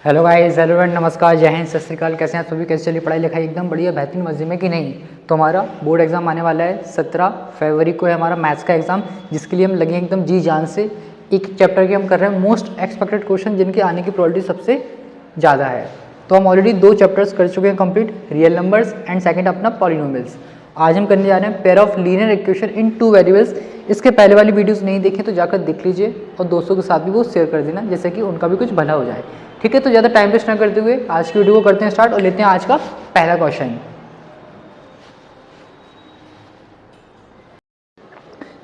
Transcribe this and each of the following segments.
Hello guys, hello and नमस्कार, जय हिंद, सत श्री अकाल। कैसे हैं आप सभी? कैसे चली पढ़ाई लिखाई? एकदम बढ़िया, बेहतरीन, मजे में कि नहीं? तो हमारा बोर्ड एग्जाम आने वाला है 17 फरवरी को है हमारा मैथ्स का एग्जाम, जिसके लिए हम लगे एकदम जी जान से। एक चैप्टर के हम कर रहे हैं मोस्ट एक्सपेक्टेड क्वेश्चन, जिनके आने की प्रोबेबिलिटी सबसे ज़्यादा है। तो हम ऑलरेडी 2 चैप्टर्स कर चुके हैं complete, real numbers and second अपना पॉलिनोमियल्स। आज हम करने जा रहे हैं pair of linear equation in 2 variables. इसके पहले वाली वीडियोस नहीं देखें तो जाकर देख लीजिए और दोस्तों के साथ भी वो शेयर कर देना, जैसे कि उनका भी कुछ भला हो जाए। ठीक है, तो ज़्यादा टाइम वेस्ट ना करते हुए आज की वीडियो को करते हैं स्टार्ट और लेते हैं आज का पहला क्वेश्चन।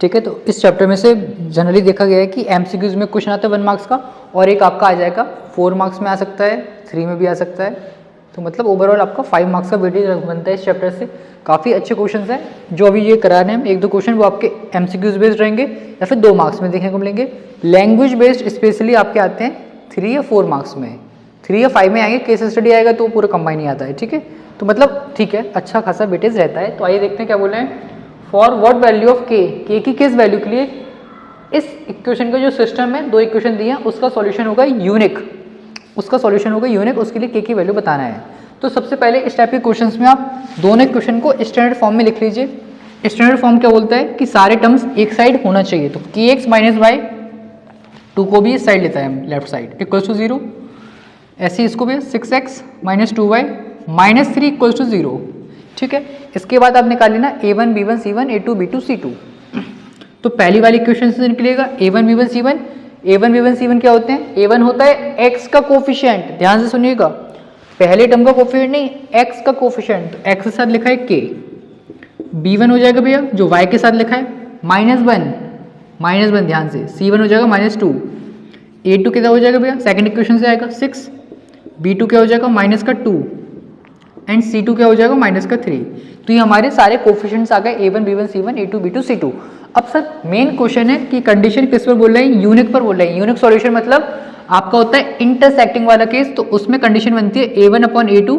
ठीक है, तो इस चैप्टर में से जनरली देखा गया है कि एमसीक्यूज में क्वेश्चन आता है 1 मार्क्स का, और एक आपका आ जाएगा 4 मार्क्स में आ सकता है, 3 में भी आ सकता है। तो मतलब ओवरऑल आपका 5 मार्क्स का वेटेज बनता है इस चैप्टर से। काफ़ी अच्छे क्वेश्चन हैं जो अभी ये करा रहे हैं। 1-2 क्वेश्चन वो आपके एमसीक्यूज बेस्ड रहेंगे या फिर 2 मार्क्स में देखने को मिलेंगे। लैंग्वेज बेस्ड स्पेशली आपके आते हैं 3 या 4 मार्क्स में, 3 या 5 में आएंगे। केस स्टडी आएगा तो पूरा कंबाइन ही आता है। ठीक है, तो मतलब ठीक है, अच्छा खासा वेटेज रहता है। तो आइए देखते हैं क्या बोल रहे हैं। फॉर व्हाट वैल्यू ऑफ के की किस वैल्यू के लिए इस इक्वेशन का जो सिस्टम है, 2 इक्वेशन दिए हैं, उसका सॉल्यूशन होगा यूनिक। उसका सॉल्यूशन होगा यूनिक, उसके लिए के की वैल्यू बताना है। तो सबसे पहले इस टाइप के क्वेश्चंस में आप दोनों इक्वेशन को स्टैंडर्ड फॉर्म में लिख लीजिए। स्टैंडर्ड फॉर्म क्या बोलता है कि सारे टर्म्स एक साइड होना चाहिए। तो के एक्स माइनस वाई 2 को भी इस साइड लेता है लेफ्ट साइड इक्वल्स टू 0। ऐसे इसको भी 6x minus 2y minus 3 equals to 0। ठीक है, इसके बाद आप निकाल लेना a1 b1 c1 a2 b2 c2। तो पहली वाली इक्वेशन से निकलेगा a1 b1 c1। a1 b1 c1 क्या होते हैं? a1 होता है x का कोफिशिएंट, ध्यान से सुनिएगा, पहले टर्म का कोफिशिएंट नहीं, x का कोफिशिएंट। तो x के साथ लिखा है k, b1 हो जाएगा भैया जो y के साथ लिखा है -1, ध्यान से, c1 हो जाएगा -2, a2 कितना हो जाएगा भैया? सेकंड इक्वेशन से आएगा 6, b2 क्या हो जाएगा? माइनस का 2 एंड c2 क्या हो जाएगा? माइनस का 3। तो ये हमारे सारे कोफिशिएंट्स आ गए a1 b1 c1 a2 b2 c2। अब सर मेन क्वेश्चन है कि कंडीशन किस पर बोल रहे हैं? यूनिक पर बोल रहे हैं। यूनिक सॉल्यूशन मतलब आपका होता है इंटरसेक्टिंग वाला केस। तो उसमें कंडीशन बनती है a1 upon a2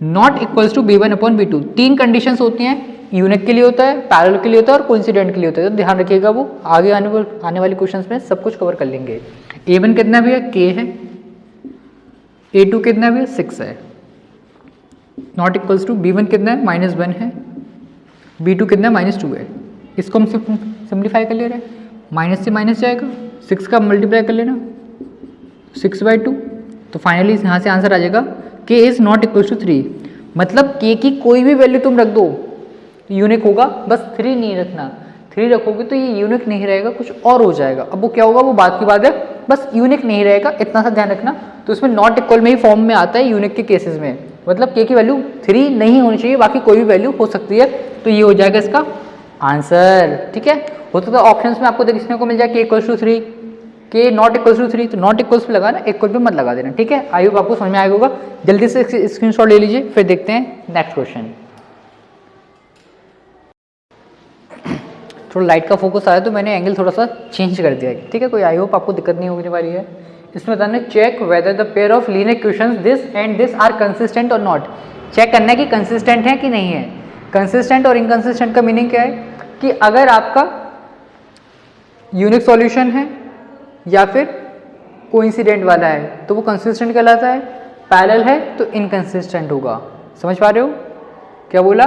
not equals to b1 upon b2। 3 conditions होती हैं, यूनिक के लिए होता है, पैरेलल के लिए होता है और कोइंसिडेंट के लिए होता है। तो ध्यान रखिएगा, वो आगे आने वाले क्वेश्चंस में सब कुछ कवर कर लेंगे। a1 कितना भी है? k है। a2 कितना भी है? 6 है। नॉट इक्वल्स टू b1 कितना है? -1 है। b2 कितना है? -2 है। इसको हम सिंप्लीफाई कर ले रहे हैं, माइनस से माइनस जाएगा, 6 का मल्टीप्लाई कर लेना 6/2। तो फाइनली यहाँ से आंसर आ जाएगा k is not equals to 3। मतलब k की कोई भी वैल्यू तुम रख दो यूनिक होगा, बस 3 नहीं रखना। 3 रखोगे तो ये यूनिक नहीं रहेगा, कुछ और हो जाएगा। अब वो क्या होगा वो बात की बात है, बस यूनिक नहीं रहेगा, इतना सा ध्यान रखना। तो इसमें नॉट इक्वल में ही फॉर्म में आता है यूनिक के केसेस में, मतलब k की वैल्यू 3 नहीं होनी चाहिए, बाकी कोई भी वैल्यू हो सकती है। तो ये हो जाएगा इसका आंसर। ठीक है, हो सकता है ऑप्शंस में आपको देखने को मिल जाए k equals to 3, k not equals to 3। तो नॉट इक्वल्स पे लगाना, इक्वल पे मत लगा देना। ठीक है, आई होप आपको समझ में आएगा होगा। जल्दी से स्क्रीनशॉट ले लीजिए, फिर देखते हैं नेक्स्ट क्वेश्चन। थोड़ा लाइट का फोकस आया तो मैंने एंगल थोड़ा सा चेंज कर दिया है। ठीक है, कोई आई होप आपको दिक्कत नहीं होने वाली है। इसमें बताना check whether the pair of linear equations this and this are consistent और नॉट। चेक करना है कि कंसिस्टेंट है कि नहीं है। कंसिस्टेंट और इनकंसिस्टेंट का मीनिंग क्या है कि अगर आपका यूनिक सॉल्यूशन है या फिर कोइंसिडेंट वाला है तो वो कंसिस्टेंट कहलाता है, पैरेलल है तो इनकंसिस्टेंट होगा। समझ पा रहे हो क्या बोला?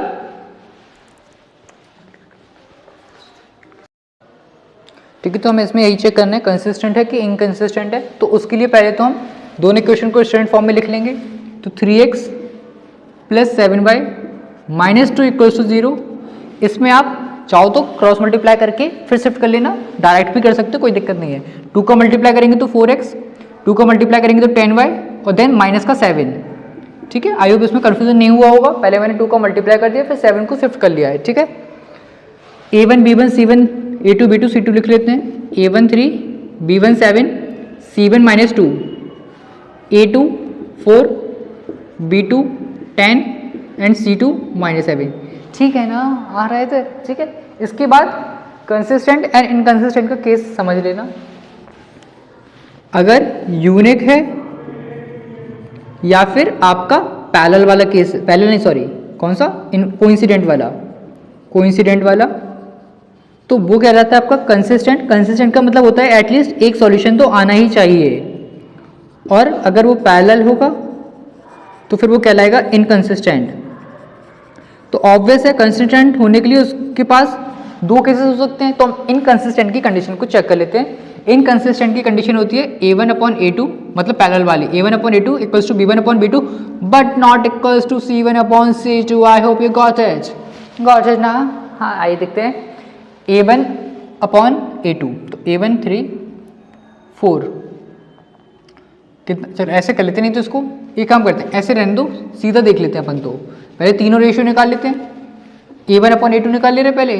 ठीक है, तो हमें इसमें यही चेक करना है कंसिस्टेंट है कि इनकंसिस्टेंट है। तो उसके लिए पहले तो हम दोनों इक्वेशन को स्टैंडर्ड फॉर्म में लिख लेंगे। तो 3x plus 7y minus 2 equals to 0। इसमें आप चाहो तो क्रॉस मल्टीप्लाई करके फिर शिफ्ट कर लेना, डायरेक्ट भी कर सकते हो, कोई दिक्कत नहीं है। 2 का मल्टीप्लाई करेंगे तो 4x, 2 का मल्टीप्लाई करेंगे तो 10y और देन माइनस का 7। ठीक है, आई होप इसमें कंफ्यूजन नहीं हुआ होगा। पहले मैंने 2 का मल्टीप्लाई कर दिया, फिर 7 को शिफ्ट कर लिया है। ठीक है, a1 b1 c1 a2 b2 c2 लिख लेते हैं। a1 3 b1 7 c1 -2 a2 4 b2 10 and c2 -7। ठीक है ना, आ रहे थे। ठीक है, इसके बाद कंसिस्टेंट एंड इनकंसिस्टेंट का केस समझ लेना। अगर यूनिक है या फिर आपका पैरेलल वाला केस, पैरेलल नहीं सॉरी, कौन सा? कोइंसिडेंट वाला, तो वो कह रहा था आपका कंसिस्टेंट। कंसिस्टेंट का मतलब होता है एटलीस्ट एक सॉल्यूशन तो आना ही चाहिए। और अगर वो पैरेलल होगा तो फिर वो कहलाएगा इनकंसिस्टेंट। तो ऑब्वियस है कंसिस्टेंट होने के लिए उसके पास दो केसेस हो सकते हैं, तो हम इनकंसिस्टेंट की कंडीशन को चेक कर लेते हैं। इनकंसिस्टेंट की कंडीशन होती है a1/a2 मतलब पैरेलल वाली a1/a2 equals to b1/b2 but not equals to c1/c2। I hope you got it ना। हाँ आइए देखते हैं a1/a2 तो a1 3 4 कितना, चलो ऐसे कर लेते नहीं तो इसको एक काम करते हैं, ऐसे रहने दो, सीधा देख लेते हैं अपन। तो पहले तीनों रेशियो निकाल लेते हैं। a1/a2 निकाल ले रहे, पहले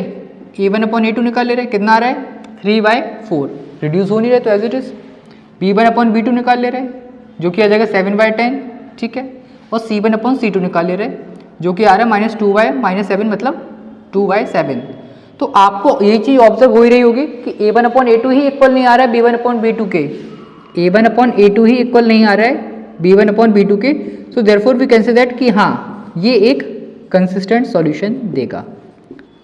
a1/a2 निकाल ले रहे, कितना आ रहा है 3/4 रिड्यूस हो नहीं रहे तो एज इट इज। b1/b2 निकाल ले रहे जो कि आ जाएगा 7/10, ठीक है। और c1/c2 निकाल ले रहे जो कि आ रहा है -2/7 मतलब 2/7। तो आपको ये चीज़ ऑब्जर्व हो ही रही होगी कि a1/a2 ही इक्वल नहीं आ रहा है b1/b2 के, a1/a2 ही इक्वल नहीं आ रहा है b1/b2 के। So therefore we can say that कि हाँ ये एक कंसिस्टेंट सॉल्यूशन देगा।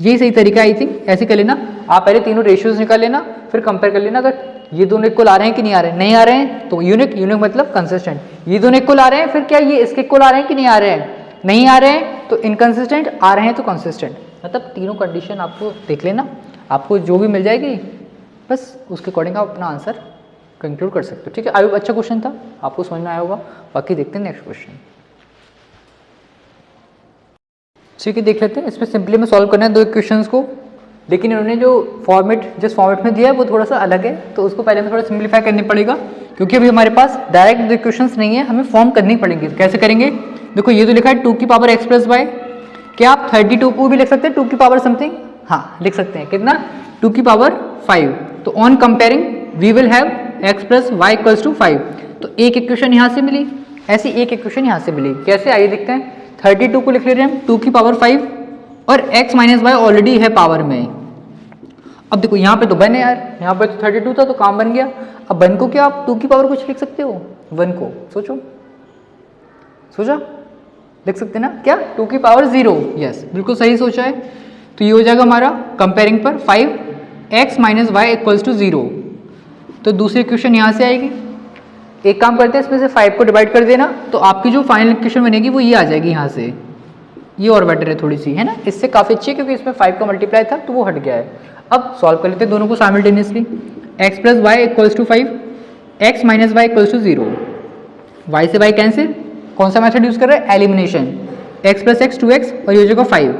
यही सही तरीका आई थिंक। ऐसे कर लेना, आप पहले तीनों रेशियोज निकाल लेना, फिर कंपेयर कर लेना। अगर ये दोनों इक्वल आ रहे हैं कि नहीं आ रहे हैं, नहीं आ रहे हैं तो यूनिक मतलब कंसिस्टेंट। ये दोनों इक्वल आ रहे हैं, फिर क्या ये इसके इक्वल आ रहे हैं कि नहीं आ रहे हैं, नहीं आ रहे हैं तो इनकंसिस्टेंट, आ रहे हैं तो कंसिस्टेंट। मतलब तीनों कंडीशन आपको देख लेना, आपको जो भी मिल जाएगी बस उसके अकॉर्डिंग आप अपना आंसर कंक्लूड कर सकते हो, ठीक है। आई होप अच्छा क्वेश्चन था, आपको समझ में आया होगा। बाकी देखते हैं नेक्स्ट क्वेश्चन, ठीक है। देख लेते हैं, इसमें सिंपली में सॉल्व करना है दो इक्वेशंस को, लेकिन इन्होंने जो फॉर्मेट जिस फॉर्मेट में दिया है वो थोड़ा सा अलग है, तो उसको पहले में थोड़ा सिंप्लीफाई करनी पड़ेगा, क्योंकि अभी हमारे पास डायरेक्ट दो इक्वेशंस नहीं है, हमें फॉर्म करनी पड़ेंगी। कैसे करेंगे, देखो ये तो लिखा है 2 की पावर x प्लस वाई, क्या आप 32 को भी लिख सकते हैं 2 की पावर समथिंग, हाँ लिख सकते हैं, कितना 2 की पावर 5। तो on comparing we will have x plus y equals to 5। तो एक इक्वेशन यहाँ से मिली, ऐसी एक इक्वेशन यहाँ से मिली। कैसे, आइए देखते हैं। 32 को लिख ले रहे हैं हम 2 की पावर 5 और x माइनस वाई ऑलरेडी है पावर में। अब देखो यहाँ पे तो बन है यार, यहाँ पे तो 32 था तो काम बन गया। अब बन को क्या आप 2 की पावर कुछ लिख सकते हो, 1 को सोचा लिख सकते ना, क्या 2 की पावर 0, यस बिल्कुल सही सोचा है। तो ये हो जाएगा हमारा कंपेयरिंग पर 5x minus y equals to 0। तो दूसरी इक्वेशन यहाँ से आएगी। एक काम करते हैं, इसमें से 5 को डिवाइड कर देना, तो आपकी जो फाइनल इक्वेशन बनेगी वो ये आ जाएगी यहाँ से। ये और बेटर है थोड़ी सी, है ना, इससे काफ़ी अच्छी है क्योंकि इसमें 5 का मल्टीप्लाई था तो वो हट गया है। अब सॉल्व कर लेते हैं दोनों को simultaneously. x plus y equals to 5, x minus y equals to 0, y से y कैंसिल। कौन सा मेथड यूज कर रहे हैं, elimination. x plus x 2x और ये हो जाएगा 5।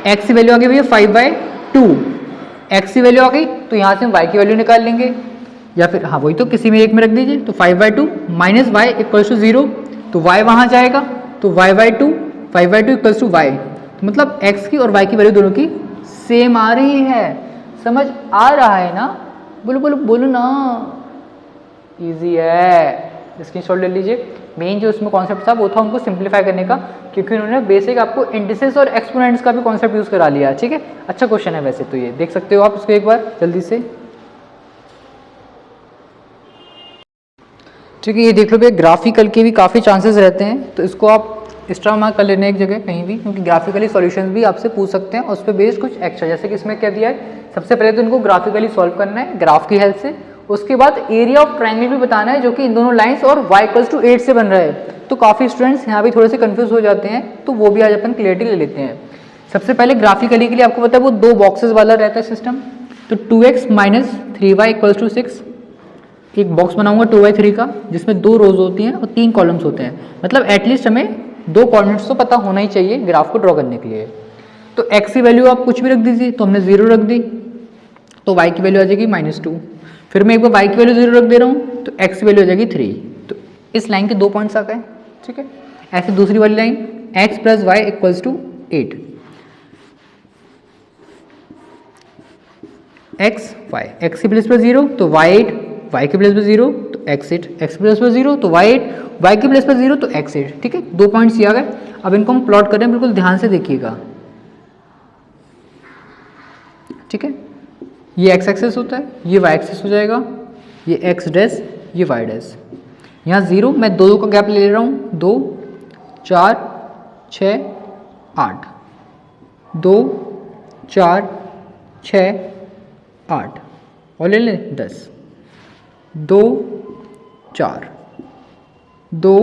x की वैल्यू आ गई भैया 5/2, x की वैल्यू आ गई तो यहाँ से हम y की वैल्यू निकाल लेंगे, या फिर हाँ वही तो किसी में एक में रख दीजिए। तो 5/2 माइनस वाई इक्वल्स टू 0, तो y वहाँ जाएगा, तो y/2 5/2 इक्वल्स टू वाई। मतलब x की और y की वैल्यू दोनों की सेम आ रही है, समझ आ रहा है ना, बोलो बोलो बोलो ना, इजी है, स्क्रीनशॉट ले लीजिए। मेन जो इसमें कॉन्सेप्ट था वो था उनको सिंप्लीफाई करने का, क्योंकि उन्होंने बेसिक आपको इंडिसेस और एक्सपोनेंट्स का भी कॉन्सेप्ट यूज करा लिया, ठीक है। अच्छा क्वेश्चन है वैसे तो, ये देख सकते हो आप इसको एक बार जल्दी से, ठीक है। ये देख लो भैया, ग्राफिकल के भी काफ़ी चांसेस रहते हैं, तो इसको आप एक्स्ट्रा मार्क कर लेना एक जगह कहीं भी, क्योंकि ग्राफिकली सॉल्यूशंस भी आपसे पूछ सकते हैं और उस पर बेस्ड कुछ एक्स्ट्रा, जैसे कि इसमें क्या दिया है, सबसे पहले तो इनको ग्राफिकली सॉल्व करना है ग्राफ की हेल्प से, उसके बाद एरिया ऑफ ट्रायंगल भी बताना है जो कि इन दोनों लाइंस और y इक्वल्स टू 8 से बन रहा है। तो काफ़ी स्टूडेंट्स यहाँ भी थोड़े से कंफ्यूज हो जाते हैं, तो वो भी आज अपन क्लियरिटी ले लेते हैं। सबसे पहले ग्राफिकली के लिए आपको पता है वो 2 बॉक्सेस वाला रहता है सिस्टम। तो 2x minus 3y equals to 6, एक बॉक्स बनाऊंगा 2/3 का जिसमें 2 रोज होती हैं और 3 कॉलम्स होते हैं, मतलब एटलीस्ट हमें 2 कोऑर्डिनेट्स तो पता होना ही चाहिए ग्राफ को ड्रॉ करने के लिए। तो x की वैल्यू आप कुछ भी रख दीजिए, तो हमने 0 रख दी, तो y की वैल्यू आ जाएगी -2। फिर मैं एक बार y की वैल्यू 0 रख दे रहा हूँ, तो x की वैल्यू आ जाएगी 3। तो इस लाइन के 2 पॉइंट्स आ गए, ठीक है। ऐसे दूसरी वाली line x plus y equals to 8, x y, x की प्लेस पर 0 तो y8, y की प्लेस पर 0 तो x8, x की प्लेस पर 0 तो y8, y की प्लेस पर 0 तो x8, ठीक है। 2 पॉइंट्स ये आ गए। अब इनको हम प्लॉट कर रहे हैं, बिल्कुल ध्यान से देखिएगा, ठीक है। ये x एक्सेस होता है, ये y एक्सेस हो जाएगा, ये x डैश, ये y डैश। यहाँ 0, मैं 2 का गैप ले रहा हूँ, 2 4 6 8, 2 4 6 8 और ले लें 10, 2 4 2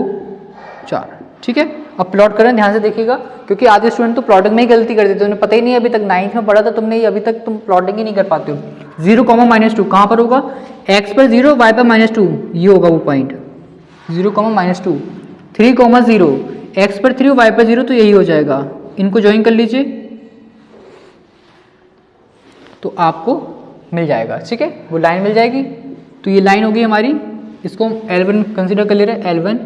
4। ठीक है, अब प्लॉट करें, ध्यान से देखिएगा, क्योंकि आधे स्टूडेंट तो प्लॉटिंग में ही गलती कर देते हैं, उन्हें पता ही नहीं है, अभी तक 9th में पढ़ा था तुमने, अभी तक तुम प्लॉटिंग ही नहीं कर पाते हो। 0, -2 कहाँ पर होगा? x पर 0, y पर -2, ये होगा वो पॉइंट 0, -2। 3, 0, x पर 3, y पर 0, तो यही हो जाएगा। इनको ज्वाइन कर लीजिए तो आपको मिल जाएगा। ठीक है, वो लाइन मिल जाएगी। तो ये लाइन होगी हमारी, इसको L1 कंसिडर कर ले रहे हैं, L1,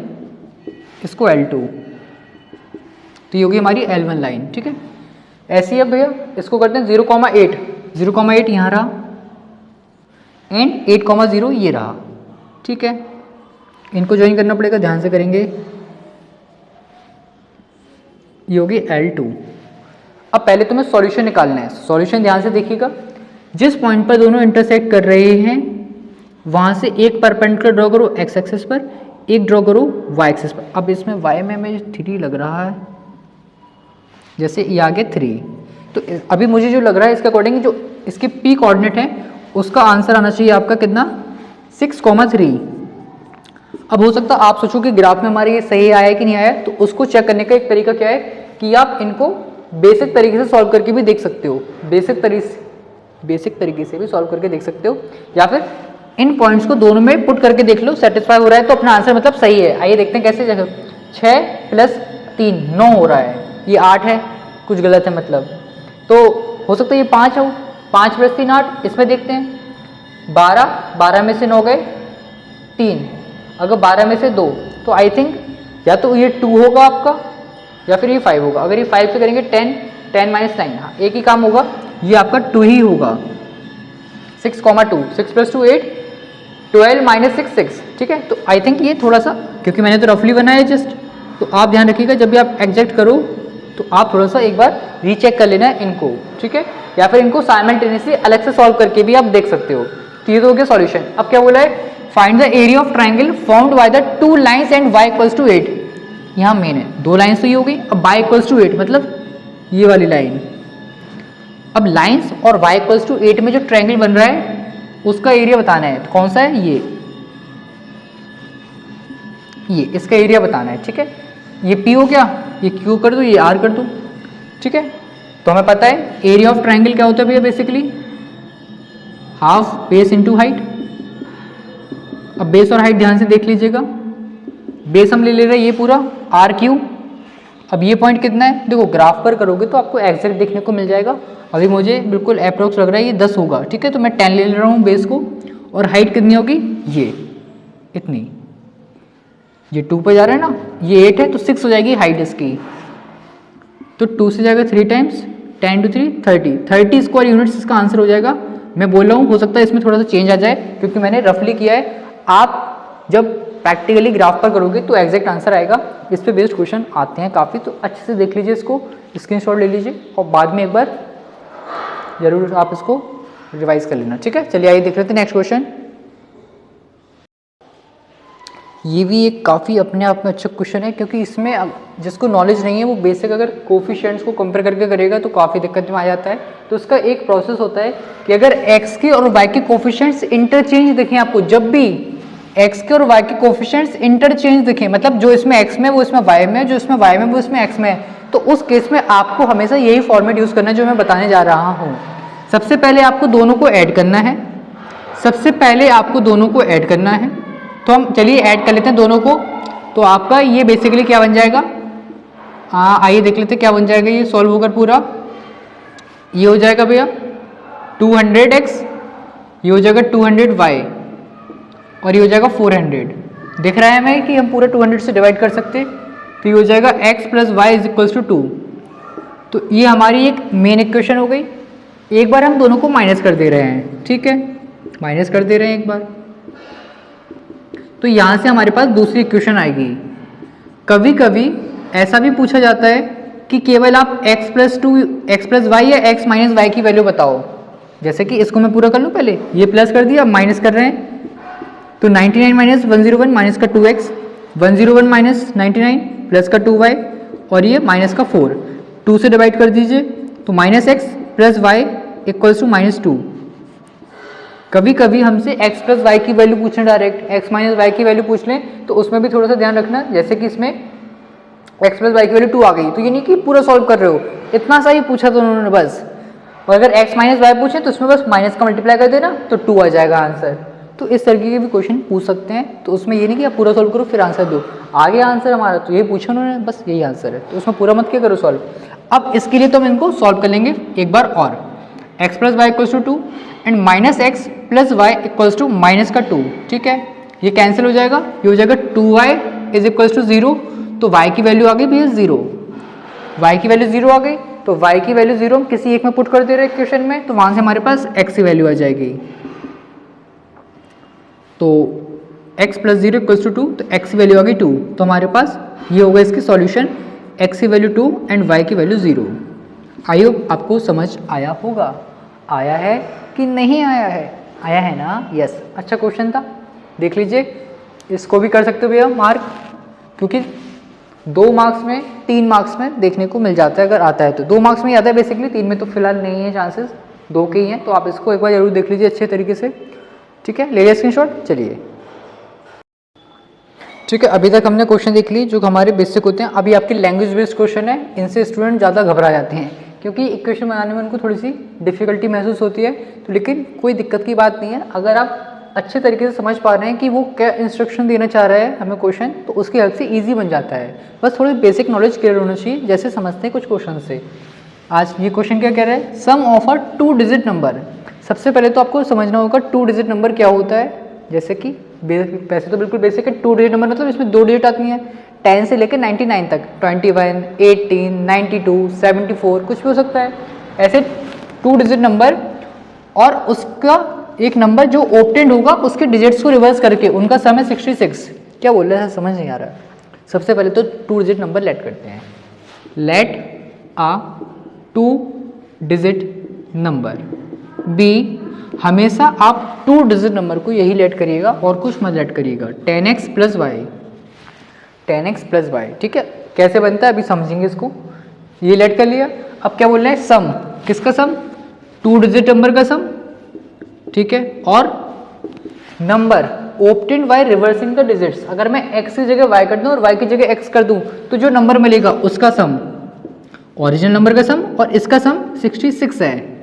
इसको L2, तो ये होगी हमारी L1 लाइन। ठीक है, ऐसी है भैया, इसको करते हैं 0,8, 0,8 यहाँ रहा एंड 8,0 ये रहा। ठीक है, इनको ज्वाइन करना पड़ेगा, ध्यान से करेंगे, ये होगी L2। अब पहले तुम्हें सॉल्यूशन निकालना है। सॉल्यूशन ध्यान से देखिएगा, जिस पॉइंट पर दोनों इंटरसेक्ट कर रहे हैं वहां से एक परपेंडिकुलर ड्रॉ करो x एक्सिस पर, एक ड्रॉ करो y एक्सिस पर। अब इसमें y में हमें 3 लग रहा है, जैसे ये आगे 3, तो अभी मुझे जो लग रहा है इसके अकॉर्डिंग जो इसके p कोऑर्डिनेट है उसका आंसर आना चाहिए आपका कितना? 6,3। अब हो सकता है आप सोचो कि ग्राफ में हमारे ये सही आया है कि नहीं आया, तो उसको चेक करने का एक तरीका क्या है कि आप इनको बेसिक तरीके से सॉल्व करके भी देख सकते हो, बेसिक तरीके से भी सॉल्व करके देख सकते हो, या फिर इन पॉइंट्स को दोनों में पुट करके देख लो, सेटिस्फाई हो रहा है तो अपना आंसर मतलब सही है। आइए देखते हैं कैसे। जैसे 6 + 3 9 हो रहा है, ये 8 है, कुछ गलत है मतलब, तो हो सकता है ये 5 हो, 5 + 3 8। इसमें देखते हैं 12 में से 9 गए 3, अगर 12 में से 2, तो आई थिंक या तो ये 2 होगा आपका या फिर ये 5 होगा। अगर ये 5 से करेंगे 10 - 9, हाँ एक ही काम होगा, ये आपका 2 ही होगा। 6,2, 6 + 2 8, 12 - 6 6। ठीक है, तो आई थिंक ये थोड़ा सा, क्योंकि मैंने तो रफली बनाया है जस्ट, तो आप ध्यान रखिएगा जब भी आप एग्जैक्ट करो तो आप थोड़ा सा एक बार रीचेक कर लेना है इनको। ठीक है, या फिर इनको साइमल्टेनियसली अलग से सॉल्व करके भी आप देख सकते हो। तो ये तो हो गया सॉल्यूशन। अब क्या बोला है? Find the area of triangle formed by the 2 lines and y = 8। यहाँ मेन है, 2 लाइन्स तो ये हो गई, अब y = 8 मतलब ये वाली लाइन। अब लाइन्स और y = 8 में जो ट्रायंगल बन रहा है उसका एरिया बताना है। तो कौन सा है? ये इसका एरिया बताना है। ठीक है, ये P हो गया, ये Q कर दो, ये R कर दो। ठीक है, तो हमें पता है एरिया ऑफ ट्रायंगल क्या होता है भैया, basically half base into height. अब बेस और हाइट ध्यान से देख लीजिएगा, बेस हम ले रहे हैं ये पूरा RQ। अब ये पॉइंट कितना है? देखो ग्राफ पर करोगे तो आपको एग्जैक्ट देखने को मिल जाएगा। अभी मुझे बिल्कुल अप्रोक्स लग रहा है ये 10 होगा। ठीक है, तो मैं 10 ले रहा हूँ बेस को, और हाइट कितनी होगी? ये इतनी, ये 2 पे जा रहा है ना, ये 8 है तो 6 हो जाएगी हाइट इसकी। तो 2 से जाएगा 3 टाइम्स, 10 × 3 30, 30 स्क्वायर यूनिट्स इसका आंसर हो जाएगा। मैं बोल रहा हूँ हो सकता है इसमें थोड़ा सा चेंज आ जाए क्योंकि मैंने रफली किया है। आप जब प्रैक्टिकली ग्राफ पर करोगे तो एग्जैक्ट आंसर आएगा। इस पे बेस्ड क्वेश्चन आते हैं काफ़ी, तो अच्छे से देख लीजिए, इसको स्क्रीनशॉट ले लीजिए और बाद में एक बार जरूर आप इसको रिवाइज कर लेना। ठीक है, चलिए आइए देख लेते हैं नेक्स्ट क्वेश्चन। ये भी एक काफ़ी अपने आप में अच्छा क्वेश्चन है, क्योंकि इसमें जिसको नॉलेज नहीं है वो बेसिक अगर कोफिशिएंट्स को कंपेयर करके करेगा तो काफ़ी दिक्कत में आ जाता है। तो इसका एक प्रोसेस होता है कि अगर x के और y के कोफिशिएंट्स इंटरचेंज दिखें आपको, जब भी x के और y के कोफिशिएंट्स इंटरचेंज दिखें, मतलब जो इसमें x में वो इसमें y में है, जो इसमें y में वो इसमें x में है, तो उस केस में आपको हमेशा यही फॉर्मेट यूज़ करना है जो मैं बताने जा रहा हूँ। सबसे पहले आपको दोनों को ऐड करना है, तो हम चलिए ऐड कर लेते हैं दोनों को। तो आपका ये बेसिकली क्या बन जाएगा, आइए देख लेते हैं क्या बन जाएगा। ये सॉल्व होकर पूरा ये हो जाएगा भैया 200x, ये हो जाएगा 200y, और ये हो जाएगा 400। दिख रहा है हमें कि हम पूरा 200 से डिवाइड कर सकते हैं, तो ये हो जाएगा x + y = 2। तो ये हमारी एक मेन इक्वेशन हो गई। एक बार हम दोनों को माइनस कर दे रहे हैं, ठीक है, माइनस कर दे रहे हैं एक बार, तो यहाँ से हमारे पास दूसरी इक्वेशन आएगी। कभी कभी ऐसा भी पूछा जाता है कि केवल आप x + y या x - y की वैल्यू बताओ। जैसे कि इसको मैं पूरा कर लूँ, पहले ये प्लस कर दिया, अब माइनस कर रहे हैं, तो 99 - 101 माइनस का 2x, 101 - 99 प्लस का 2y, और ये माइनस का 4, 2 से डिवाइड कर दीजिए, तो -x + y = -2। कभी कभी हमसे x प्लस वाई की वैल्यू पूछना, डायरेक्ट x माइनस वाई की वैल्यू पूछ लें तो उसमें भी थोड़ा सा ध्यान रखना। जैसे कि इसमें x प्लस वाई की वैल्यू 2 आ गई, तो ये नहीं कि पूरा सॉल्व कर रहे हो, इतना सा ही पूछा तो उन्होंने बस। और अगर x माइनस वाई पूछे तो उसमें बस माइनस का मल्टीप्लाई कर देना तो 2 आ जाएगा आंसर। तो इस तरीके के भी क्वेश्चन पूछ सकते हैं। तो उसमें ये नहीं कि आप पूरा सॉल्व करो फिर आंसर दो, आगे आंसर हमारा तो ये पूछा उन्होंने, बस यही आंसर है, तो उसमें पूरा मत क्या करो सॉल्व। अब इसके लिए तो हम इनको सॉल्व कर लेंगे एक बार और। x plus y equals to 2 and minus x plus y equals to minus का 2, ठीक है। ये कैंसिल हो जाएगा, ये हो जाएगा 2y इज इक्वल्स टू 0, तो y की वैल्यू आ गई भैया 0, y की वैल्यू 0 आ गई, तो y की वैल्यू 0 हम किसी एक में पुट कर दे रहे हैं क्वेश्चन में, तो वहां से हमारे पास x की वैल्यू आ जाएगी। तो x प्लस 0 इक्वल्स टू 2, तो x की वैल्यू आ गई 2, तो हमारे पास ये होगा इसकी सॉल्यूशन, x की वैल्यू 2 एंड y की वैल्यू 0। आई होप आपको समझ आया होगा। आया है कि नहीं आया है? आया है ना? यस, अच्छा क्वेश्चन था, देख लीजिए। इसको भी कर सकते हो भैया मार्क, क्योंकि 2 मार्क्स में 3 मार्क्स में देखने को मिल जाता है, अगर आता है तो 2 मार्क्स में ही आता है बेसिकली, 3 में तो फिलहाल नहीं है चांसेस, 2 के ही हैं। तो आप इसको एक बार जरूर देख लीजिए अच्छे तरीके से, ठीक है। ले लिया स्क्रीनशॉट, चलिए ठीक है। अभी तक हमने क्वेश्चन देख ली जो हमारे बेसिक होते हैं। अभी आपके लैंग्वेज बेस्ड क्वेश्चन है, इनसे स्टूडेंट ज़्यादा घबरा जाते हैं क्योंकि इक्वेशन बनाने में उनको थोड़ी सी डिफिकल्टी महसूस होती है। तो लेकिन कोई दिक्कत की बात नहीं है, अगर आप अच्छे तरीके से समझ पा रहे हैं कि वो क्या इंस्ट्रक्शन देना चाह रहा है हमें क्वेश्चन, तो उसकी हेल्प से ईजी बन जाता है। बस थोड़ी बेसिक नॉलेज क्लियर होना चाहिए, जैसे समझते हैं कुछ क्वेश्चन से। आज ये क्वेश्चन क्या कह रहा है, सम ऑफ अ 2 डिजिट नंबर। सबसे पहले तो आपको समझना होगा 2 डिजिट नंबर क्या होता है। जैसे कि वैसे तो बिल्कुल बेसिक है, 2 डिजिट नंबर मतलब इसमें 2 डिजिट आती हैं, 10 से लेकर 99 तक, 21, 18, 92, 74 कुछ भी हो सकता है। ऐसे 2 डिजिट नंबर और उसका एक नंबर जो ऑप्टेंड होगा उसके डिजिट्स को रिवर्स करके उनका सम है 66। क्या बोल रहा है समझ नहीं आ रहा। सबसे पहले तो 2 डिजिट नंबर लेट करते हैं। लेट आ 2 डिजिट नंबर बी, हमेशा आप 2 डिजिट नंबर को यही लेट करिएगा और कुछ मत लेट करिएगा। 10x plus Y, 10x plus Y, ठीक है। कैसे बनता है अभी समझेंगे इसको। ये लेट कर लिया, अब क्या बोल रहे हैं, सम, किसका सम, 2 डिजिट नंबर का सम, ठीक है। और number obtained by reversing the digits, अगर मैं x की जगह y कर दूं और y की जगह x कर दूं तो जो नंबर मिलेगा उसका सम, ओरिजिनल नंबर का सम, और इसका सम 66 है।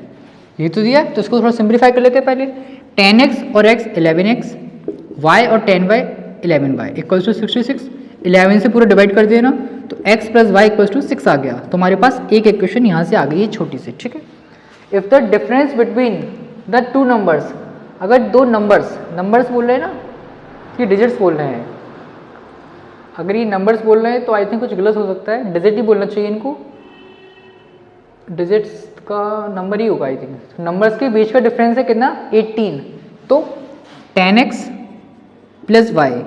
ये तो दिया, तो इसको थोड़ा सिंप्लीफाई कर लेते हैं पहले। 10x और x 11x, y और 10y 11y इक्वल्स टू 66। 11 से पूरा डिवाइड कर देना तो x plus y equals to 6 आ गया। तो हमारे पास एक इक्वेशन यहाँ से आ गई है छोटी सी, ठीक है। If the difference between the 2 numbers, अगर 2 नंबर्स बोल रहे हैं ना, ये डिजिट्स बोल रहे हैं, अगर ये नंबर्स बोल रहे हैं तो आई थिंक कुछ गलत हो सकता है, डिजिट ही बोलना चाहिए इनको, डिजिट्स का नंबर ही होगा आई थिंक। नंबर्स के बीच का डिफरेंस है कितना, 18। तो 10x plus y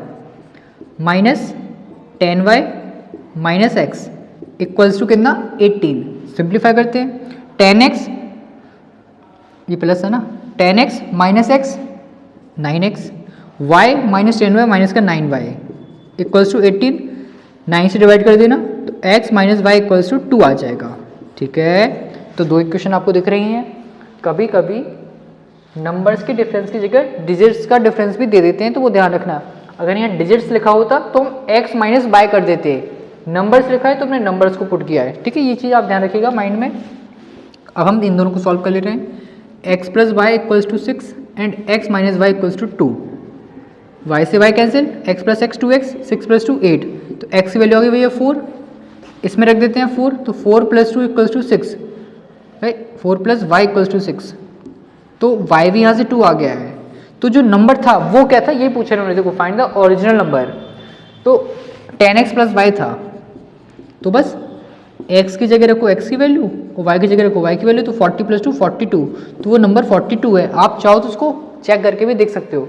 minus 10y minus x equals to कितना, 18। सिंप्लीफाई करते हैं, 10x ये प्लस है ना, 10x minus x 9x, y minus 10y minus का 9y इक्वल्स टू 18। 9 से डिवाइड कर देना तो x minus y equals to 2 आ जाएगा, ठीक है। तो 2 इक्वेशन आपको दिख रही हैं। कभी कभी नंबर्स के डिफरेंस की जगह डिजिट्स का डिफरेंस भी दे देते हैं, तो वो ध्यान रखना। अगर यहाँ डिजिट्स लिखा होता तो हम x माइनस बाय कर देते, नंबर्स लिखा है तो हमने नंबर्स को पुट किया है, ठीक है। ये चीज़ आप ध्यान रखिएगा माइंड में। अब हम इन दोनों को सॉल्व कर ले रहे हैं। x plus y equals to 6 and x minus y equals to 2। y से y cancel, x plus x 2x, 6 plus 2 8, तो x की वैल्यू आ गई भैया 4, इसमें रख देते हैं 4, तो 4 plus 2 equals to 6, right. 4 plus y equals to 6, तो y भी यहाँ से 2 आ गया है। तो जो नंबर था वो क्या था, ये पूछा उन्होंने, देखो फाइंड द ओरिजिनल नंबर। तो 10x प्लस वाई था, तो बस x की जगह रखो x की वैल्यू और y की जगह रखो y की वैल्यू, तो 40 प्लस 2 42, तो वो नंबर 42 है। आप चाहो तो उसको चेक करके भी देख सकते हो।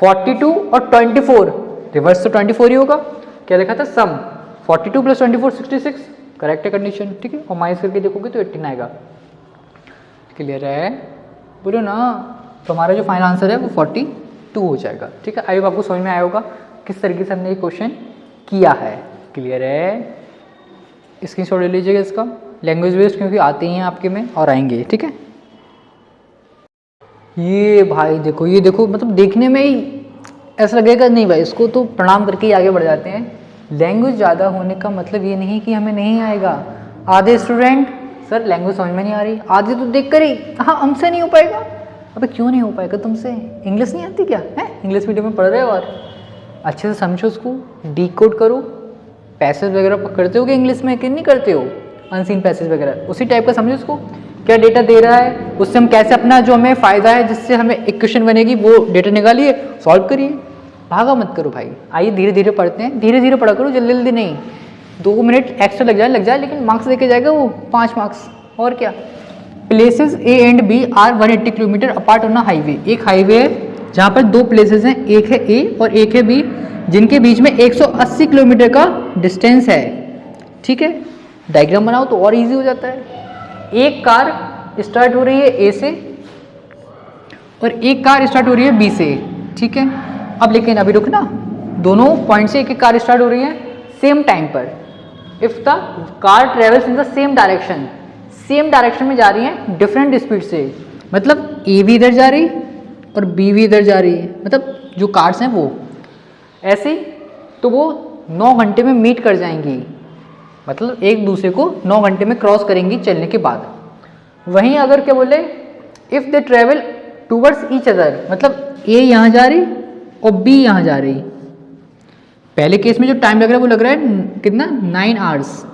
42 और 24, रिवर्स तो 24 ही होगा। क्या लिखा था, सम 42 प्लस 24 66, करेक्ट है कंडीशन, ठीक है। और माइनस करके देखोगे तो 18 आएगा। क्लियर है, बोलो ना। तो हमारा जो फाइनल आंसर है वो 42 हो जाएगा, ठीक है। आई होप आपको समझ में आया होगा किस तरीके से हमने ये क्वेश्चन किया है। क्लियर है, स्क्रीनशॉट ले लीजिएगा इसका। लैंग्वेज बेस्ड क्योंकि आते ही हैं आपके में और आएंगे, ठीक है। ये भाई देखो, ये देखो, मतलब देखने में ही ऐसा लगेगा नहीं भाई इसको तो प्रणाम करके ही आगे बढ़ जाते हैं। लैंग्वेज ज़्यादा होने का मतलब ये नहीं कि हमें नहीं आएगा। आधे स्टूडेंट सर लैंग्वेज समझ में नहीं आ रही, आधे तो देख कर ही हाँ हमसे नहीं हो पाएगा। अबे क्यों नहीं हो पाएगा तुमसे? इंग्लिश नहीं आती क्या है? इंग्लिश मीडियम में पढ़ रहे हो और अच्छे से समझो उसको, डीकोड करो। पैसेज वगैरह पकड़ते हो कि इंग्लिश में कि नहीं करते हो? अनसीन पैसेज वगैरह उसी टाइप का समझो उसको, क्या डेटा दे रहा है उससे हम कैसे अपना जो हमें फ़ायदा है जिससे हमें इक्वेशन बनेगी वो डेटा निकालिए, सॉल्व करिए। भागा मत करो भाई, आइए धीरे धीरे पढ़ते हैं, धीरे धीरे पढ़ा करो, जल्दी जल्दी नहीं। 2 मिनट एक्स्ट्रा लग जाए लेकिन मार्क्स देके जाएगा वो 5 मार्क्स और क्या। Places A and B are 180 kilometre apart on a highway. एक हाईवे है जहाँ पर 2 प्लेसेस हैं, एक है ए और एक है बी, जिनके बीच में 180 किलोमीटर का डिस्टेंस है। ठीक है, डायग्राम बनाओ तो और इजी हो जाता है। एक कार स्टार्ट हो रही है ए से और एक कार स्टार्ट हो रही है बी से। ठीक है, अब लेकिन अभी रुकना, दोनों पॉइंट से एक एक कार स्टार्ट हो रही है सेम टाइम पर। If the car travels in the same direction, same direction में जा रही है डिफरेंट स्पीड से, मतलब ए भी इधर जा रही और बी भी इधर जा रही है, मतलब जो कार्स हैं वो ऐसे, तो वो 9 घंटे में मीट कर जाएंगी, मतलब एक दूसरे को 9 घंटे में क्रॉस करेंगी चलने के बाद। वहीं अगर क्या बोले, if they travel towards each other, मतलब ए यहाँ जा रही और बी यहाँ जा रही। पहले केस में जो टाइम लग रहा है वो लग रहा है कितना 9 आवर्स।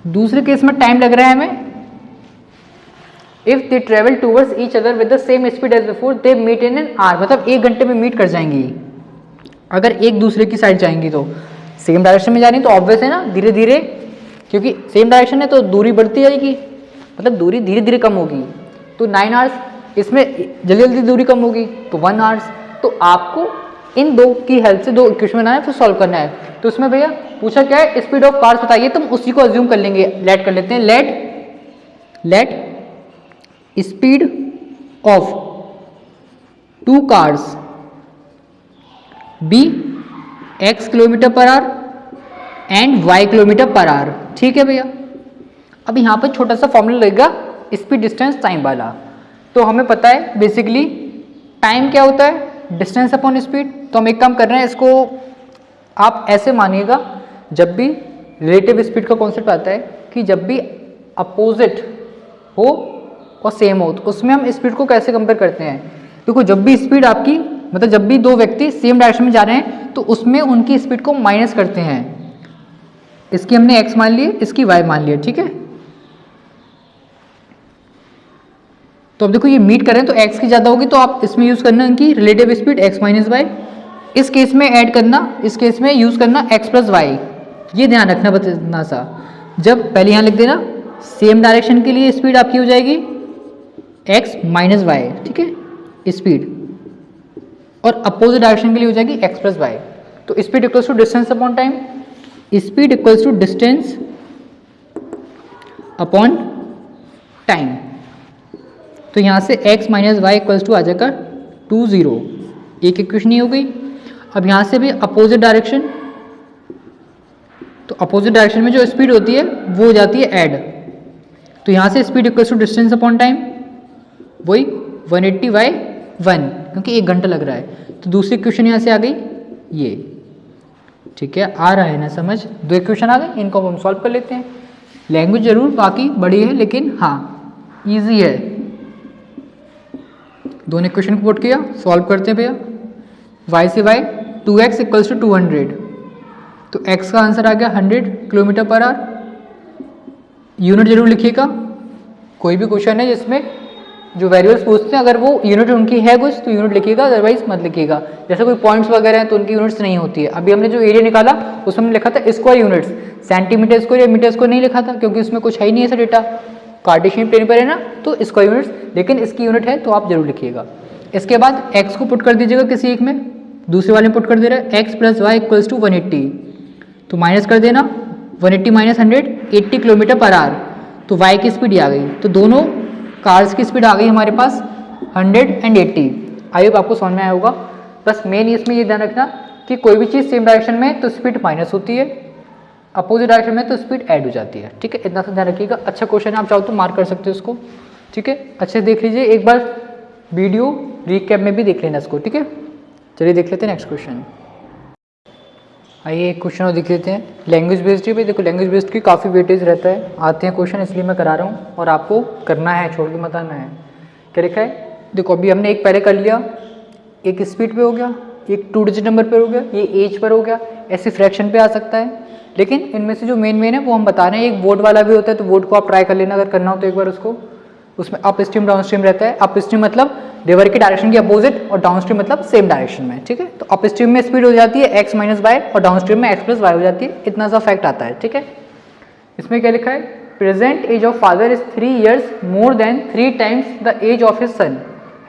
दूसरे केस में टाइम लग रहा है हमें, if they travel towards each other with the same speed as before they meet in an hour, मतलब 1 घंटे में मीट कर जाएंगी। अगर एक दूसरे की साइड जाएंगी तो सेम डायरेक्शन में जा रही तो ऑब्वियस है ना, धीरे धीरे, क्योंकि सेम डायरेक्शन है तो दूरी बढ़ती जाएगी, मतलब दूरी धीरे धीरे कम होगी। तो 9 आवर्स, इसमें जल्दी जल्दी दूरी कम होगी तो 1 आवर्स। तो आपको इन दो की हेल्प से 2 इक्वेशन बनाना है फिर सॉल्व करना है। तो इसमें भैया पूछा क्या है, स्पीड ऑफ कार्स बताइए, तुम उसी को अज्यूम कर लेंगे, लेट कर लेते हैं, let speed of 2 cars be x kilometre per hour and y kilometre per hour. ठीक है भैया, अब यहाँ पर छोटा सा फॉर्मूला लगेगा स्पीड डिस्टेंस टाइम वाला। तो हमें पता है बेसिकली टाइम क्या होता है, डिस्टेंस अपॉन स्पीड। तो हम एक काम कर रहे हैं, इसको आप ऐसे मानिएगा, जब भी रिलेटिव स्पीड का कॉन्सेप्ट आता है कि जब भी अपोजिट हो और सेम हो तो उसमें हम स्पीड को कैसे कंपेयर करते हैं। देखो जब भी स्पीड आपकी, मतलब जब भी 2 व्यक्ति सेम डायरेक्शन में जा रहे हैं तो उसमें उनकी स्पीड को माइनस करते हैं। इसकी हमने x मान लिए, इसकी y मान लिया। ठीक है, तो अब देखो ये मीट करें तो x की ज़्यादा होगी तो आप इसमें यूज़ करना इनकी relative speed x minus y, इस केस में ऐड करना, इस केस में यूज़ करना x प्लस वाई। ये ध्यान रखना बतना सा, जब पहले यहाँ लिख देना सेम डायरेक्शन के लिए स्पीड आपकी हो जाएगी x माइनस वाई। ठीक है, स्पीड, और अपोजिट डायरेक्शन के लिए हो जाएगी x प्लस वाई। तो speed equals to distance upon time, speed equals to distance upon time. तो यहाँ से x minus y equals to आ जाएगा 2 0, एक इक्वेशन ही हो गई। अब यहाँ से भी अपोजिट डायरेक्शन, तो अपोजिट डायरेक्शन में जो स्पीड होती है वो हो जाती है ऐड। तो यहाँ से speed equals to distance upon time, वही 180 बाई 1, क्योंकि 1 घंटा लग रहा है। तो दूसरी इक्वेशन यहाँ से आ गई ये। ठीक है, आ रहा है ना समझ? 2 इक्वेशन आ गए, इनको हम सॉल्व कर लेते हैं। लैंग्वेज जरूर बाकी बड़ी है लेकिन हाँ ईजी है। दोनों इक्वेशन को पुट किया, सॉल्व करते हैं भैया। y से y 2x इक्वल्स टू 200, तो x का आंसर आ गया 100 किलोमीटर पर आवर। यूनिट जरूर लिखिएगा, कोई भी क्वेश्चन है जिसमें जो वेरिएबल्स पूछते हैं अगर वो यूनिट उनकी है कुछ तो यूनिट लिखिएगा, अदरवाइज मत लिखिएगा। जैसे कोई पॉइंट्स वगैरह हैं तो उनकी यूनिट्स नहीं होती है। अभी हमने जो एरिया निकाला उसमें हमने लिखा था स्क्वायर यूनिट्स, सेंटीमीटर स्क्वायर या मीटर स्क्वायर नहीं लिखा था क्योंकि उसमें कुछ है ही नहीं ऐसा डेटा, कार्टेशियन प्लेन पर है ना, तो स्क्वायर यूनिट्स, लेकिन इसकी यूनिट है तो आप जरूर लिखिएगा। इसके बाद x को पुट कर दीजिएगा किसी एक में, दूसरे वाले में पुट कर दे रहा है x plus y equals to 180, तो माइनस कर देना 180 माइनस 100 80 किलोमीटर पर आवर। तो y की स्पीड आ गई, तो दोनों कार्स की स्पीड आ गई हमारे पास 100 एंड 80। आई होप आपको समझ में आया होगा। बस मेन इसमें ये ध्यान रखना कि कोई भी चीज़ सेम डायरेक्शन में तो स्पीड माइनस होती है, अपोजिट डायरेक्शन में तो स्पीड ऐड हो जाती है। ठीक है, इतना सा ध्यान रखिएगा। अच्छा क्वेश्चन है, आप चाहो तो मार्क कर सकते हो इसको। ठीक है, अच्छे से देख लीजिए एक बार, वीडियो रिकैप में भी देख लेना इसको, ठीक है। चलिए देख लेते हैं नेक्स्ट क्वेश्चन। आइए एक क्वेश्चन और देख लेते हैं। लैंग्वेज बेस्ड ही, भाई देखो लैंग्वेज बेस्ड की काफ़ी वेटेज रहता है, आते हैं क्वेश्चन, इसलिए मैं करा रहा हूँ और आपको करना है, छोड़ के मत आना है। क्या लिखा है, देखो अभी हमने एक पहले कर लिया, एक स्पीड पे हो गया, एक 2 डिजिट नंबर पर हो गया, ये एज पर हो गया, ऐसे फ्रैक्शन पे आ सकता है। लेकिन इनमें से जो मेन है वो हम बता रहे हैं। एक वोट वाला भी होता है, तो वोट को आप ट्राई कर लेना अगर करना हो तो एक बार उसको। उसमें अप स्ट्रीम डाउन स्ट्रीम रहता है। अप स्ट्रीम मतलब रिवर की डायरेक्शन के अपोजिट और डाउन स्ट्रीम मतलब सेम डायरेक्शन में, ठीक है। तो अप स्ट्रीम में स्पीड हो जाती है x माइनस वाई और डाउन स्ट्रीम में x प्लस वाई हो जाती है, इतना सा फैक्ट आता है, ठीक है। इसमें क्या लिखा है, present age of father is 3 years more than 3 times the age of his son,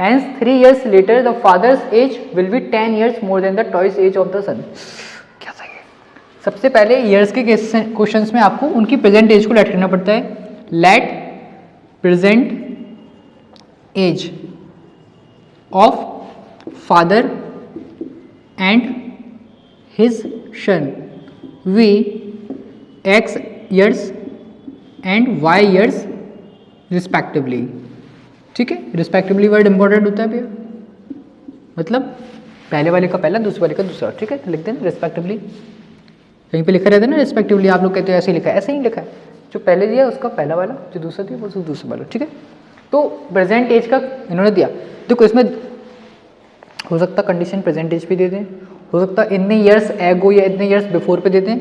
hence 3 years later the father's age will be 10 years more than the twice age of the son. क्या सही है। सबसे पहले years के questions में आपको उनकी present as को लेट करना पड़ता है। Let present age of father and his son be x years and y years respectively, ठीक है। रिस्पेक्टिवली वर्ड इंपॉर्टेंट होता है भैया, मतलब पहले वाले का पहला, दूसरे वाले का दूसरा, ठीक है। लिख देना रिस्पेक्टिवली, कहीं पे लिखा रहता है ना रिस्पेक्टिवली, आप लोग कहते हो ऐसे ही लिखा है, ऐसे ही लिखा है। जो पहले दिया उसका पहला वाला, जो दूसरा दिया वो दूसरा वाला, ठीक है। तो प्रेजेंट एज का इन्होंने दिया, देखो इसमें हो सकता कंडीशन प्रेजेंट एज भी दे दें, हो सकता इतने ईयर्स एगो या इतने ईयर्स बिफोर पे दे दें,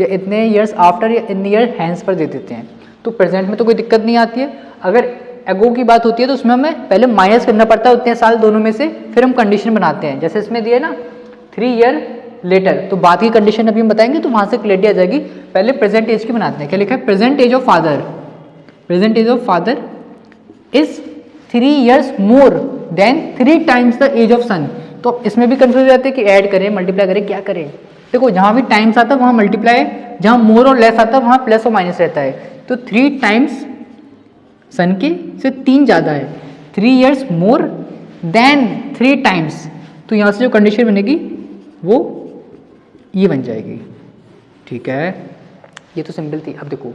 या इतने ईयर्स आफ्टर या इतने ईयर हैंस पर दे देते हैं। तो प्रेजेंट में तो कोई दिक्कत नहीं आती है। अगर एगो की बात होती है तो उसमें हमें पहले माइनस करना पड़ता है उतने साल दोनों में से, फिर हम कंडीशन बनाते हैं। जैसे इसमें दिया ना 3 year लेटर, तो बात की कंडीशन अभी हम बताएंगे तो वहाँ से क्लियरिटी आ जाएगी। पहले प्रेजेंट एज की बनाते हैं। क्या लिखा है, present age of father, present age of father is 3 years more than 3 times the age of son. तो इसमें भी कंफ्यूज हो जाते हैं कि ऐड करें मल्टीप्लाई करें क्या करें। देखो जहाँ भी टाइम्स आता है वहाँ मल्टीप्लाई है, जहाँ मोर और लेस आता है वहाँ प्लस और माइनस रहता है। तो 3 times सन के से 3 ज़्यादा है, 3 years मोर देन 3 times, तो यहाँ से जो कंडीशन बनेगी वो ये बन जाएगी, ठीक है। ये तो सिंपल थी। अब देखो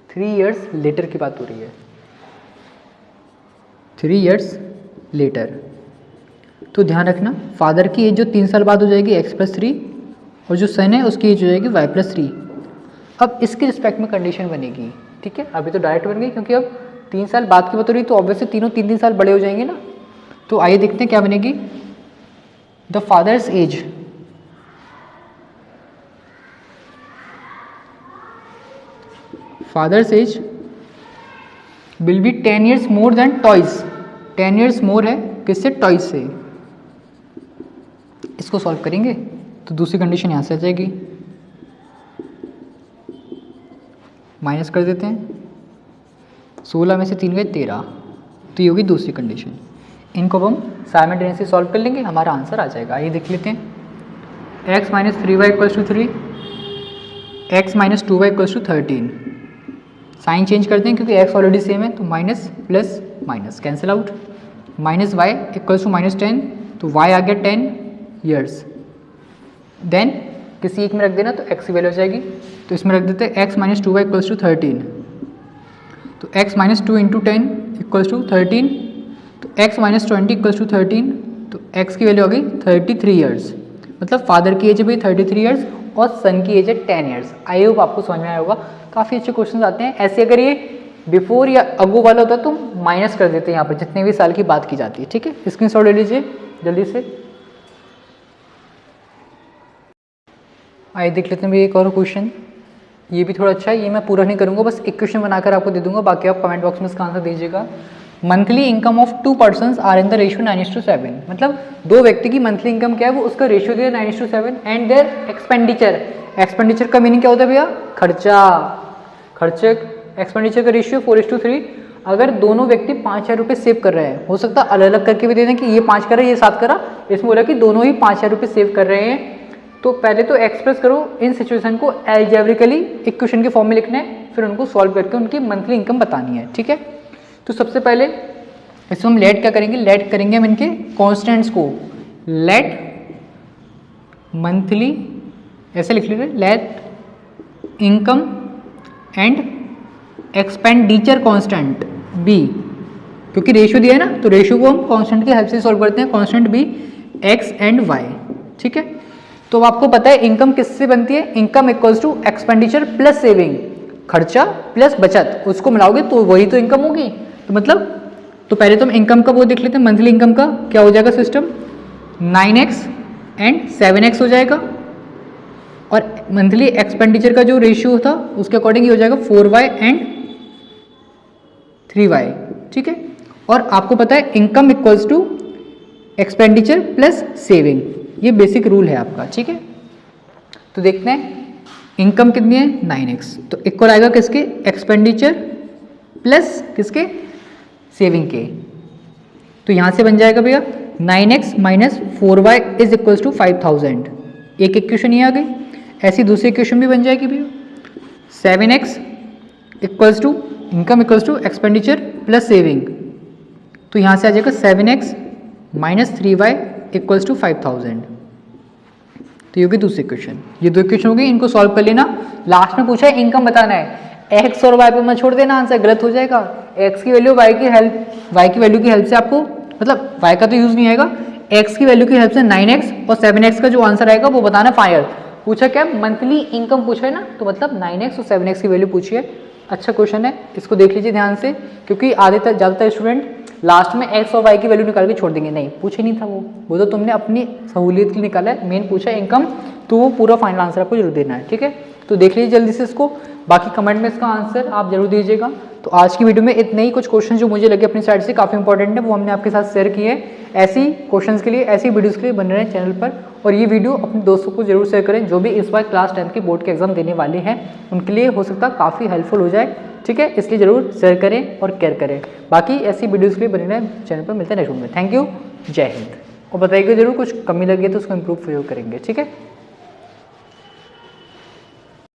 3 years लेटर की बात हो रही है, 3 years लेटर, तो ध्यान रखना फादर की एज जो 3 साल बाद हो जाएगी x+3, और जो सन है उसकी एज हो जाएगी y+3। अब इसके रिस्पेक्ट में कंडीशन बनेगी, ठीक है। अभी तो डायरेक्ट बन गई क्योंकि अब 3 साल बाद की बात हो रही, तो ऑब्वियसली तीनों 3-3 साल बड़े हो जाएंगे ना। तो आइए देखते हैं क्या बनेगी। The father's as, fathers age will be 10 years more then toys, 10 years मोर है किससे, टॉयज से। इसको सॉल्व करेंगे तो दूसरी कंडीशन यहाँ से आ जाएगी, माइनस कर देते हैं, 16 में से 3 गए 13, तो ये होगी दूसरी कंडीशन। इनको हम साइमल्टेनियसली सॉल्व कर लेंगे, हमारा आंसर आ जाएगा। आइए देख लेते हैं। x minus 3y equals to 3, x minus 2y equals to 13। Sign change करते हैं क्योंकि x ऑलरेडी सेम है, तो minus plus minus cancel out, minus y equals to -10, तो y आ गया 10 years। देन किसी एक में रख देना तो x की वैल्यू हो जाएगी, तो इसमें रख देते हैं x minus 2y equals to 13, तो x minus 2 into 10 equals to 13, तो x माइनस 20 इक्वल्स टू 13, तो x की वैल्यू हो गई 33 years। मतलब फादर की एज है भाई 33 years और सन की एज है 10 years। आई होप आपको समझ में आया होगा। काफ़ी अच्छे क्वेश्चन आते हैं ऐसे। अगर ये बिफोर या अगो वाला होता तो माइनस कर देते हैं यहाँ पर जितने भी साल की बात की जाती है, ठीक है। स्क्रीनशॉट ले लीजिए जल्दी से। आइए देख लेते हैं भाई एक और क्वेश्चन, ये भी थोड़ा अच्छा है। ये मैं पूरा नहीं करूँगा, बस एक क्वेश्चन बनाकर आपको दे दूंगा, बाकी आप कमेंट बॉक्स में इसका आंसर दीजिएगा। Monthly income of 2 persons are in the ratio 9:7, मतलब 2 व्यक्ति की मंथली इनकम क्या है वो उसका रेशियो दिया 9:7, एंड देयर एक्सपेंडिचर, एक्सपेंडिचर का मीनिंग क्या होता है भैया, खर्चा, खर्चे एक्सपेंडिचर का रेशियो 4:3। अगर दोनों व्यक्ति 5,000 रुपये सेव कर रहे हैं, हो सकता है अलग अलग करके भी दे दें कि ये 5 करा ये 7 करा, इसमें बोला कि दोनों ही 5,000 रुपये सेव कर रहे हैं। तो पहले तो एक्सप्रेस करो इन सिचुएशन को एल्जेब्रिकली इक्वेशन के फॉर्म में लिखना है, फिर उनको सॉल्व करके उनकी मंथली इनकम बतानी है, ठीक है। तो सबसे पहले इसमें हम लेट क्या करेंगे, लेट करेंगे हम इनके कॉन्स्टेंट्स को, लेट मंथली ऐसे लिख लीजिए, let income and expenditure constant be क्योंकि रेशियो दिया है ना, तो रेशियो को हम कांस्टेंट की हेल्प से सॉल्व करते हैं, कांस्टेंट भी एक्स एंड वाई, ठीक है। तो आपको पता है इनकम किससे बनती है, income equals to expenditure plus saving, खर्चा प्लस बचत, उसको मिलाओगे तो वही तो इनकम होगी। तो मतलब तो पहले तो हम इनकम का वो देख लेते हैं, मंथली इनकम का क्या हो जाएगा सिस्टम, 9x एंड 7x हो जाएगा, और मंथली एक्सपेंडिचर का जो रेशियो था उसके अकॉर्डिंग ये हो जाएगा 4y एंड 3y, ठीक है। और आपको पता है income equals to expenditure plus saving, ये बेसिक रूल है आपका, ठीक है। तो देखते हैं इनकम कितनी है 9x, तो इक्वल आएगा किसके, एक्सपेंडिचर प्लस किसके, सेविंग के। तो यहाँ से बन जाएगा भैया 9x minus 4y is equals to 5000, एक इक्वेशन ये आ गई। ऐसी दूसरी इक्वेशन भी बन जाएगी भैया, 7x equals to income equals to expenditure plus saving, तो यहाँ से आ जाएगा 7x minus 3y equals to 5000, तो ये होगी दूसरी इक्वेशन। ये दो इक्वेशन हो गई, इनको सॉल्व कर लेना। लास्ट में पूछा है इनकम बताना है, एक्स और वाई पे मत छोड़ देना, आंसर गलत हो जाएगा। एक्स की वैल्यू वाई की वैल्यू की हेल्प से आपको, मतलब वाई का तो यूज नहीं आएगा, एक्स की वैल्यू की हेल्प से 9x और 7x का जो आंसर आएगा वो बताना फाइनल। पूछा क्या, मंथली इनकम पूछा है ना, तो मतलब 9x और 7x की वैल्यू पूछी है। अच्छा क्वेश्चन है, इसको देख लीजिए ध्यान से, क्योंकि ज़्यादातर स्टूडेंट लास्ट में एक्स और वाई की वैल्यू निकाल के छोड़ देंगे, नहीं पूछे नहीं था वो तो तुमने अपनी सहूलियत के लिए निकाला है, मेन पूछा है इनकम, तो वो पूरा फाइनल आंसर आपको जरूर देना है, ठीक है। तो देख लीजिए जल्दी से इसको, बाकी कमेंट में इसका आंसर आप जरूर दीजिएगा। तो आज की वीडियो में इतने ही कुछ क्वेश्चन जो मुझे लगे अपनी साइड से काफ़ी इंपॉर्टेंट है, वो हमने आपके साथ शेयर किए हैं। ऐसी क्वेश्चंस के लिए, ऐसी वीडियोस के लिए बन रहे हैं चैनल पर, और ये वीडियो अपने दोस्तों को जरूर शेयर करें जो भी इस बार क्लास 10 के बोर्ड के एग्जाम देने वाले हैं, उनके लिए हो सकता है काफ़ी हेल्पफुल हो जाए, ठीक है। इसलिए जरूर शेयर करें और केयर करें। बाकी ऐसी वीडियोज़ के लिए बने रहें चैनल पर, मिलते हैं नेक्स्ट वीडियो में। थैंक यू, जय हिंद। और बताइएगा जरूर कुछ कमी लगी है तो उसको इम्प्रूव जरूर करेंगे, ठीक है।